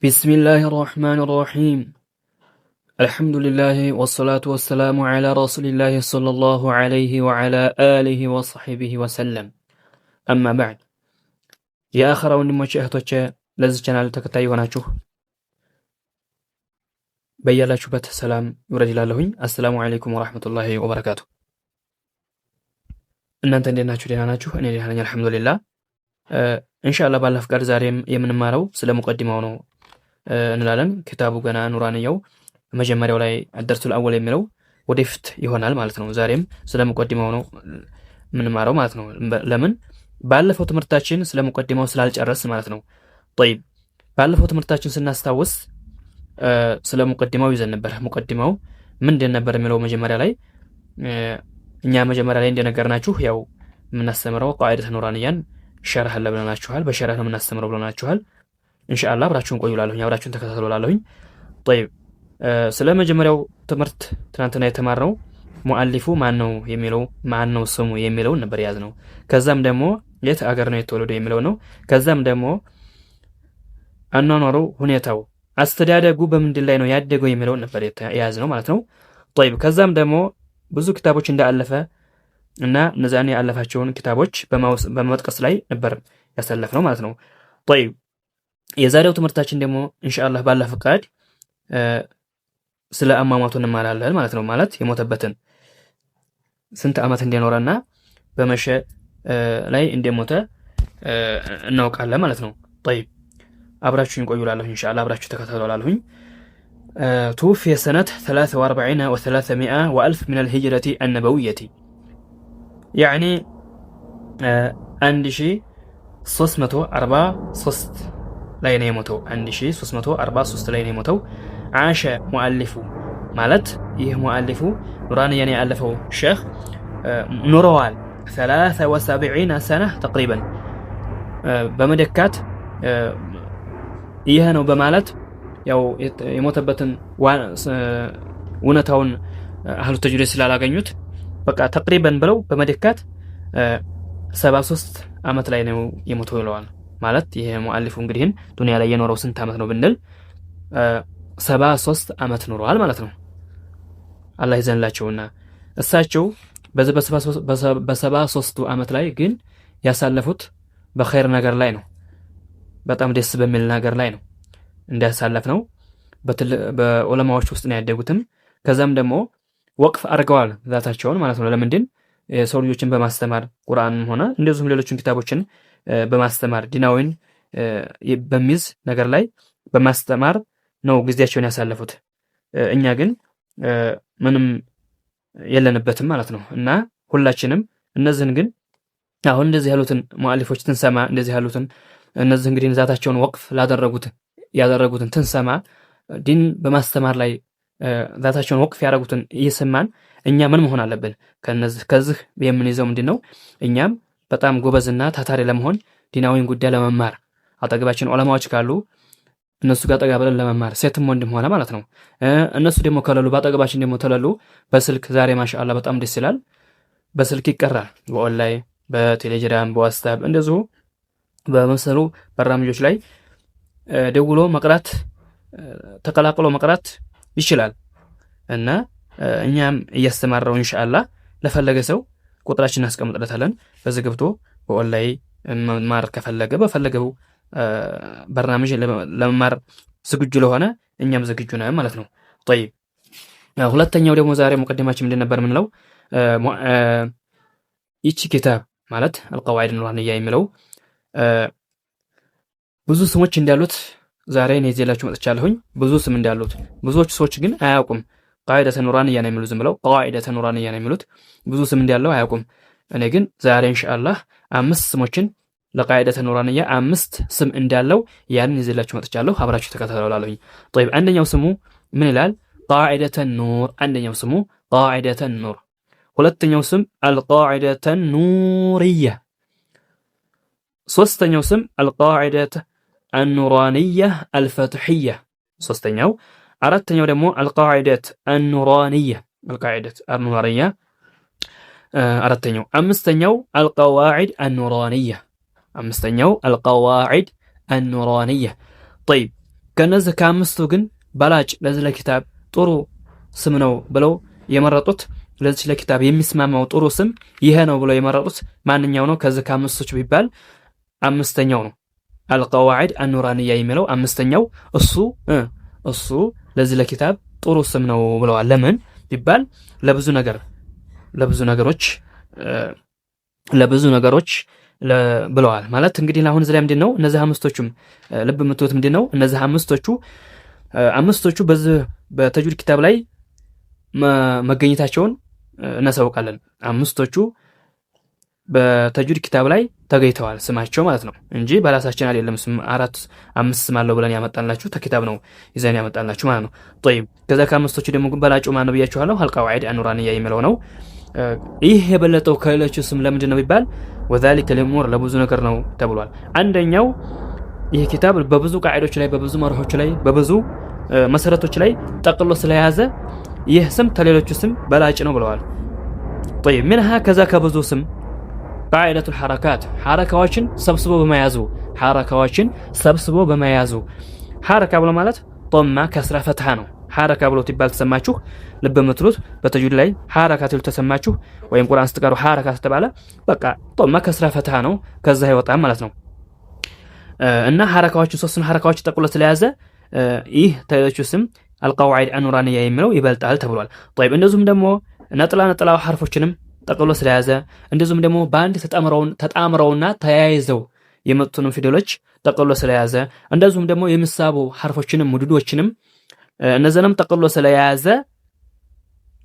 بسم الله الرحمن الرحيم. الحمد لله والصلاة والسلام على رسول الله صلى الله عليه وعلى آله وصحبه وسلم. أما بعد يا آخر ወንድሞቼ እህቶቼ ለዚህ ቻናል ተከታይ ሆናችሁ በያላችሁበት ሰላም ይውረድ ይላለሁኝ። አሰላሙ አለይኩም ወራህመቱላሂ ወበረካቱ። እናንተ እንዴት ናችሁ? ደህና ናችሁ? እኔ ደህና ነኝ አልሐምዱሊላህ። ኢንሻአላህ ባላህ ፍቃድ ዛሬም የምንማረው ስለ ሙቀዲማው ነው እንላለን። ክታቡ ገና ኑራንያው መጀመሪያው ላይ አደርሱል አወል የሚለው ወደፊት ይሆናል ማለት ነው። ዛሬም ስለ ሙቀዲማው ነው የምንማረው ማለት ነው። ለምን ባለፈው ትምህርታችን ስለ ሙቀዲማው ስላልጨረስ ማለት ነው። طيب ባለፈው ትምህርታችን ስናስታውስ ስለ ሙቀዲማው ይዘን ነበር። ሙቀዲማው ምንድን ነበር የሚለው መጀመሪያ ላይ እኛ መጀመሪያ ላይ እንደነገርናችሁ ያው የምናስተምረው ቃዒደተ ኑራንያን ሸርህ አለ ብለናችኋል። በሸርህ ነው የምናስተምረው ብለናችኋል። ኢንሻአላህ አብራችሁን ቆዩ እላለሁኝ፣ አብራችሁን ተከታተሉ እላለሁኝ። طيب ስለ መጀመሪያው ትምህርት ትናንትና የተማርነው ሙአሊፉ ማን ነው የሚለው ማን ነው ስሙ የሚለውን ነበር ያዝነው። ከዛም ደግሞ የት አገር ነው የተወለደው የሚለው ነው። ከዛም ደግሞ አኗኗሩ፣ ሁኔታው፣ አስተዳደጉ በምንድን ላይ ነው ያደገው የሚለውን ነበር ያዝነው ማለት ነው። طيب ከዛም ደግሞ ብዙ ክታቦች እንዳለፈ እና እነዛን ያለፋቸውን ክታቦች በመጥቀስ ላይ ነበር ያሳለፍነው ማለት ነው። طيب የዛሬው ትምህርታችን ደግሞ ኢንሻአላህ ባላህ ፍቃድ ስለ አሟሟቱ እንማራለን ማለት ነው። ማለት የሞተበትን ስንት ዓመት እንደኖረና በመሸ ላይ እንደሞተ እናውቃለን ማለት ነው። طيب አብራችሁን ቆዩ እላለሁ ኢንሻአላህ፣ አብራችሁ ተከታተሉ እላለሁኝ። توفي سنة 43 و300 وألف من الهجرة النبوية، يعني 1343 ላይ ነው የሞተው። 1343 ላይ ነው የሞተው። عاش مؤلف ማለት ይህ ሙአሊፉ ኑራንያን ያለፈው ሼህ ኑረዋል 73 سنة تقريبا በመደካት ይሄ ነው በማለት ያው የሞተበትን እውነታውን አህሉ ተጅሪድ ስላላገኙት በቃ ተቅሪበን ብለው በመደካት 73 ዓመት ላይ ነው የሞተው ይለዋል። ማለት ይሄ ሙአሊፉ እንግዲህ ዱንያ ላይ የኖረው ስንት ዓመት ነው ብንል 73 ዓመት ኖረዋል ማለት ነው። አላህ ይዘንላቸውና እሳቸው በዚህ በ73 ዓመት ላይ ግን ያሳለፉት በኸይር ነገር ላይ ነው። በጣም ደስ በሚል ነገር ላይ ነው እንዲያሳለፍ ነው። በዑለማዎች ውስጥ ነው ያደጉትም። ከዛም ደግሞ ወቅፍ አድርገዋል ዛታቸውን ማለት ነው። ለምንድን የሰው ልጆችን በማስተማር ቁርአንም ሆነ እንደዚሁም ሌሎችን ክታቦችን በማስተማር ዲናዊን በሚዝ ነገር ላይ በማስተማር ነው ጊዜያቸውን ያሳለፉት። እኛ ግን ምንም የለንበትም ማለት ነው። እና ሁላችንም እነዚህን ግን አሁን እንደዚህ ያሉትን ሙአሊፎች ትንሰማ፣ እንደዚህ ያሉትን እነዚህ እንግዲህ ዛታቸውን ወቅፍ ያደረጉትን ትንሰማ፣ ዲን በማስተማር ላይ ዛታቸውን ወቅፍ ያደረጉትን እየሰማን እኛ ምን መሆን አለብን? ከዚህ የምንይዘው ምንድን ነው? እኛም በጣም ጎበዝና ታታሪ ለመሆን ዲናዊን ጉዳይ ለመማር አጠገባችን ዑለማዎች ካሉ እነሱ ጋር ጠጋ ብለን ለመማር ሴትም ወንድም ሆነ ማለት ነው። እነሱ ደግሞ ከሌሉ በአጠገባችን ደግሞ ተለሉ በስልክ ዛሬ ማሻአላ በጣም ደስ ይላል። በስልክ ይቀራል፣ በኦንላይን በቴሌግራም በዋትስአፕ እንደዚሁ በመሰሉ በራምጆች ላይ ደውሎ መቅራት ተቀላቅሎ መቅራት ይችላል። እና እኛም እያስተማረው ኢንሻአላህ ለፈለገ ሰው ቁጥራችን እናስቀምጥለታለን። በዚህ ገብቶ በኦንላይን መማር ከፈለገ በፈለገው በርናምጅ ለመማር ዝግጁ ለሆነ እኛም ዝግጁ ነን ማለት ነው። طيب ሁለተኛው ደግሞ ዛሬ ሙቀዲማችን ምንድን ነበር የምንለው? ይቺ ኪታብ ማለት አልቀዋዒድ ኑራንያ የሚለው ብዙ ስሞች እንዳሉት ዛሬ እኔ ይዤላችሁ መጥቻለሁኝ። ብዙ ስም እንዳሉት ብዙዎች ሰዎች ግን አያውቁም። ቃዒደተ ኑራንያ ነው የሚሉት፣ ዝም ብለው ቃዒደተ ኑራንያ ነው የሚሉት። ብዙ ስም እንዳለው አያውቁም። እኔ ግን ዛሬ ኢንሻአላህ 5 ስሞችን ለቃዒደተ ኑራንያ 5 ስም እንዳለው ያንን ይዤላችሁ መጥቻለሁ። አብራችሁ ተከታተሉ እላለሁኝ። طيب አንደኛው ስሙ ምን ይላል? ቃዒደተ ኑር። አንደኛው ስሙ ቃዒደተ ኑር። ሁለተኛው ስም አልቃዒደተ ኑርያ። ሶስተኛው ስም አልቃዒደተ አኑራንያ አልፈትሕያ። ሶስተኛው። አራተኛው ደግሞ አልቃዒደተ አኑራንያ አልቃዒደተ አኑራንያ አራተኛው። አምስተኛው አልቀዋዒድ አኑራንያ አምስተኛው አልቀዋዒድ አኑራንያ። طيب ከነዚህ ከአምስቱ ግን በላጭ ለዚህ ለኪታብ ጥሩ ስም ነው ብለው የመረጡት ለዚህ ለኪታብ የሚስማማው ጥሩ ስም ይሄ ነው ብለው የመረጡት ማንኛው ነው? ከዚህ ከአምስቶች ቢባል አምስተኛው ነው። አልቀዋዒድ አኑራንያ የሚለው አምስተኛው እሱ ለዚህ ለኪታብ ጥሩ ስም ነው ብለዋል። ለምን ቢባል ለብዙ ነገሮች ብለዋል። ማለት እንግዲህ አሁን እዚህ ላይ ምንድነው እነዚህ አምስቶቹም ልብ የምትሉት ምንድነው እነዚህ አምስቶቹ በዚህ በተጅዊድ ኪታብ ላይ መገኘታቸውን እናሳውቃለን። አምስቶቹ በተጅዊድ ኪታብ ላይ ተገኝተዋል ስማቸው ማለት ነው እንጂ በራሳችን አይደለም። ስም አምስት ስም አለው ብለን ያመጣላችሁ ተኪታብ ነው ይዘን ያመጣላችሁ ማለት ነው። طيب ከዛ ከአምስቶቹ ደግሞ በላጩ ማን ነው ብያችኋለሁ? አልቀዋዒድ አኑራንያ የሚለው ነው። ይህ የበለጠው ከሌሎቹ ስም ለምንድን ነው ቢባል ወዛሊከ ለሙር ለብዙ ነገር ነው ተብሏል። አንደኛው ይህ ኪታብ በብዙ ቃዒዶች ላይ በብዙ መርሆች ላይ በብዙ መሰረቶች ላይ ጠቅሎ ስለያዘ ይህ ስም ከሌሎቹ ስም በላጭ ነው ብለዋል። طيب منها ከዛ ከብዙ ስም ቃዒደቱ الحركات ሐረካዎችን ሰብስቦ በመያዙ ሐረካ ብሎ ማለት ጦማ ከስራ ፈትሃ ነው። ሐረካ ብሎ ትባል ተሰማችሁ ልብ የምትሉት በተጅዊድ ላይ ሐረካ ትሉ ተሰማችሁ ወይም ቁርአን ስትቀሩ ሐረካ ተባለ በቃ ጦማ ከስራ ፈትሃ ነው ከዛ ይወጣል ማለት ነው። እና ሐረካዎችን ሶስቱን ሐረካዎች ጠቅሎ ስለያዘ ይህ ተሌሎቹ ስም አልቀዋዒድ አኑራንያ የሚለው ይበልጣል ተብሏል። طيب እንደዚሁም ደግሞ ነጥላ ሐርፎችንም ጠቅሎ ስለያዘ እንደዚሁም ደግሞ በአንድ ተጣምረውና ተያይዘው የመጡትን ፊደሎች ጠቅሎ ስለያዘ እንደዚሁም ደግሞ የሚሳቡ ሐርፎችንም ሙድዶችንም እነዚህንም ጠቅሎ ስለያዘ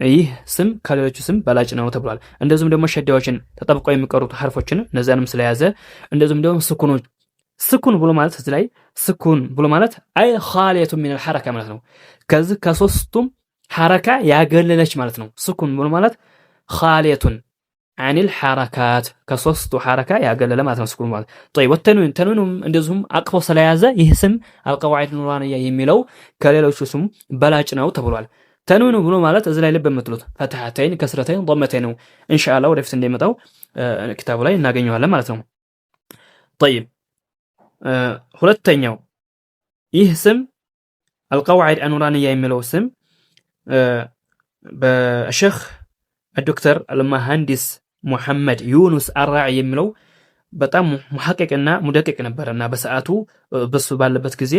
ይህ ስም ከሌሎቹ ስም በላጭ ነው ተብሏል። እንደዚሁም ደግሞ ሸዳዎችን ተጠብቀው የሚቀሩት ሐርፎችን እነዚያንም ስለያዘ እንደዚሁም ደግሞ ስኩን ብሎ ማለት እዚህ ላይ ስኩን ብሎ ማለት አይ ኻሊየቱ ሚነል ሐረካ ማለት ነው። ከዚህ ከሶስቱም ሐረካ ያገለለች ማለት ነው። ስኩን ብሎ ማለት ኻሊየቱን አኒል ሐረካት ከሶስቱ ሐረካ ያገለለ ማለት ነው ስኩን ማለት። طيب ተንዊኑም እንደዚሁም አቅፎ ስለያዘ ይህ ስም አልቀዋዒድ ኑራንያ የሚለው ከሌሎቹ ስም በላጭ ነው ተብሏል። ተንዊኑ ብሎ ማለት እዚህ ላይ ልብ የምትሉት ፈትሐተይን ከስረተይን ضመተይን ነው። ኢንሻአላህ ወደፊት እንደሚመጣው ኪታቡ ላይ እናገኘዋለን ማለት ነው። طيب ሁለተኛው ይህ ስም አልቀዋዒድ አኑራንያ የሚለው ስም በሼኽ ዶክተር አልመሐንዲስ ሙሐመድ ዩኑስ አራዒ የሚለው በጣም ሙሐቂቅና ሙደቂቅ ነበርና በሰዓቱ በሱ ባለበት ጊዜ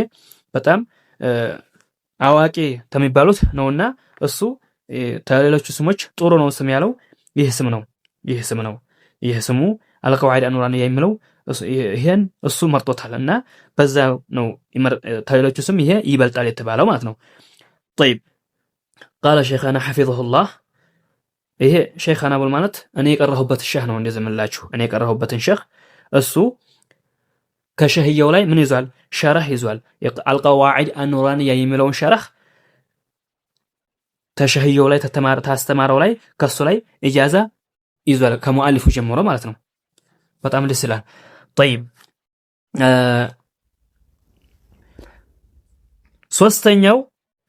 በጣም አዋቂ ከሚባሉት ነውና እሱ ከሌሎቹ ስሞች ጥሩ ነው ስም ያለው ይህ ስሙ አልቀዋዒድ አኑራንያ የሚለው ይሄን እሱ መርጦታል እና በዛ ነው ከሌሎቹ ስም ይሄ ይበልጣል የተባለው ማለት ነው። طيب قال شيخنا حفظه الله ይሄ ሼኻና ብሎ ማለት እኔ የቀረሁበት ሼህ ነው እንደዘመላችሁ እኔ የቀረሁበትን ሼህ እሱ ከሼህየው ላይ ምን ይዟል? ሸረህ ይዟል። አልቀዋዒድ አኑራንያ የሚለውን ሸረህ ተሼህየው ላይ ታስተማረው ላይ ከሱ ላይ ኢጃዛ ይዟል ከሙአሊፉ ጀምሮ ማለት ነው። በጣም ደስ ይላል። طيب ሶስተኛው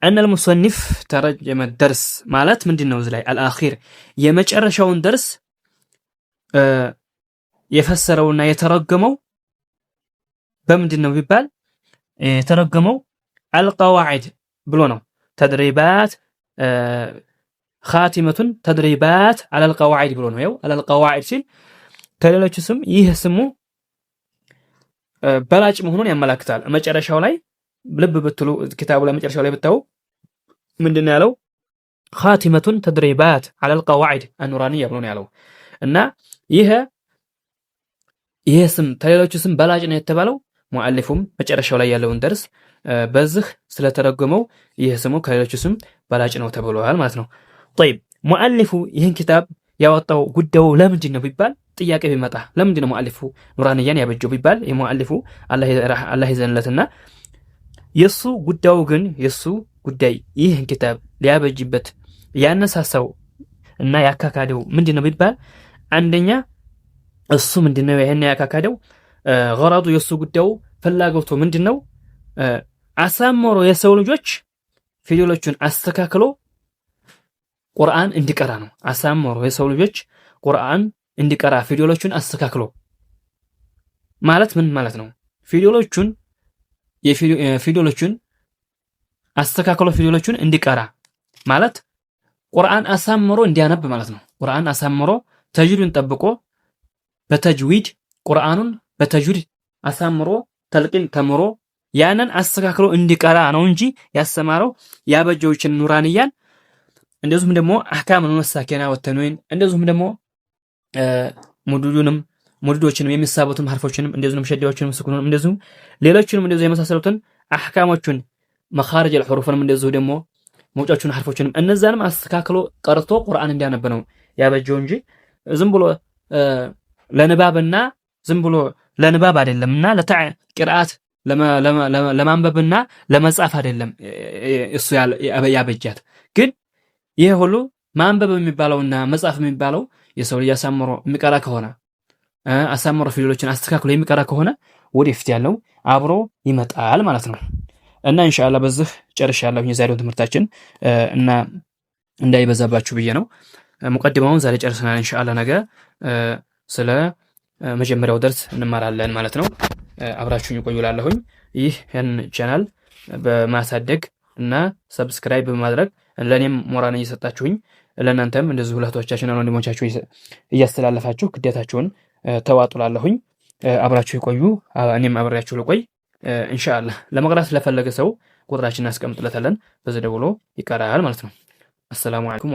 أن المصنف ترجم الدرس مالت من دين نوزلاي الأخير يمجرشون درس يفسرون يترجموا بمدين نو بيبال يترجموا القواعد بلونو تدريبات خاتمة تدريبات على القواعد بلونو يو على القواعد شيل كلالو جسم يهسمو بلاج مهنون يملكتال مجرشون لاي ልብ ብትሉ ኪታቡ ላይ መጨረሻው ላይ ብታው ምንድነው ያለው? ኻቲመቱን ተድሪባት على القواعد النورانيه ብሎ ነው ያለው እና ይሄ ስም ተሌሎቹ ስም በላጭ ነው የተባለው ሙአሊፉም መጨረሻው ላይ ያለውን ደርስ በዚህ ስለተረጎመው ይሄ ስሙ ከሌሎቹ ስም በላጭ ነው ተብሏል ማለት ነው። طيب ሙአሊፉ ይህን ኪታብ ያወጣው ጉዳዩ ለምንድን ነው ቢባል ጥያቄ ቢመጣ ለምንድን ነው ሙአሊፉ ኑራንያን ያበጀው ቢባል የሙአሊፉ አላህ ይዘንለትና የሱ ጉዳይ ይህን ኪታብ ሊያበጅበት ያነሳሳው እና ያካካደው ምንድነው ቢባል አንደኛ እሱ ምንድነው ይሄን ያካካደው ገራዱ የሱ ጉዳዩ ፍላጎቱ ምንድነው አሳምሮ የሰው ልጆች ፊደሎቹን አስተካክሎ ቁርአን እንዲቀራ ነው። አሳምሮ የሰው ልጆች ቁርአን እንዲቀራ ፊደሎቹን አስተካክሎ ማለት ምን ማለት ነው? ፊደሎቹን አስተካክሎ ፊደሎቹን እንዲቀራ ማለት ቁርአን አሳምሮ እንዲያነብ ማለት ነው። ቁርአን አሳምሮ ተጅዊድን ጠብቆ በተጅዊድ ቁርአኑን በተጅዊድ አሳምሮ ተልቂን ተምሮ ያንን አስተካክሎ እንዲቀራ ነው እንጂ ያስተማረው ያበጀዎችን ኑራንያን እንደዚሁም ደግሞ አህካም መሳኪና ወተንዊን እንደዚሁም ደግሞ ሙድዶችንም የሚሳቡትም ሐርፎችንም እንደዚሁም ሸዳዎችንም ስኩኑንም እንደዚሁም ሌሎችንም እንደዚሁ የመሳሰሉትን አህካሞችን መኻሪጅ الحروفንም እንደዚሁ ደግሞ መውጫዎችን ሐርፎችንም እነዛንም አስተካክሎ ቀርቶ ቁርአን እንዲያነብ ነው ያበጀው እንጂ ዝም ብሎ ለንባብና ዝም ብሎ ለንባብ አይደለምና ለቂራአት ለማንበብና ለመጻፍ አይደለም እሱ ያበጃት። ግን ይሄ ሁሉ ማንበብ የሚባለውና መጻፍ የሚባለው የሰው ልጅ አሳምሮ የሚቀራ ከሆነ አሳምሮ ፊደሎችን አስተካክሎ የሚቀራ ከሆነ ወደፊት ያለው አብሮ ይመጣል ማለት ነው። እና ኢንሻአላህ በዚህ ጨርሻለሁ የዛሬውን ትምህርታችን እና እንዳይበዛባችሁ ብዬ ነው። ሙቀድማውን ዛሬ ጨርሰናል። ኢንሻአላህ ነገ ስለ መጀመሪያው ደርስ እንማራለን ማለት ነው። አብራችሁኝ ቆዩላለሁኝ። ይህን ቻናል በማሳደግ እና ሰብስክራይብ በማድረግ ለኔም ሞራል እየሰጣችሁኝ ለእናንተም እንደዚህ ሁለቶቻችሁና ወንድሞቻችሁ እያስተላለፋችሁ ግዴታችሁን ተዋጡላለሁኝ። አብራችሁ ይቆዩ። እኔም አብሬያችሁ ልቆይ ኢንሻአላህ። ለመቅራት ስለፈለገ ሰው ቁጥራችንን አስቀምጥለታለን። በዚህ ደውሎ ይቀራል ማለት ነው። አሰላሙ አለይኩም።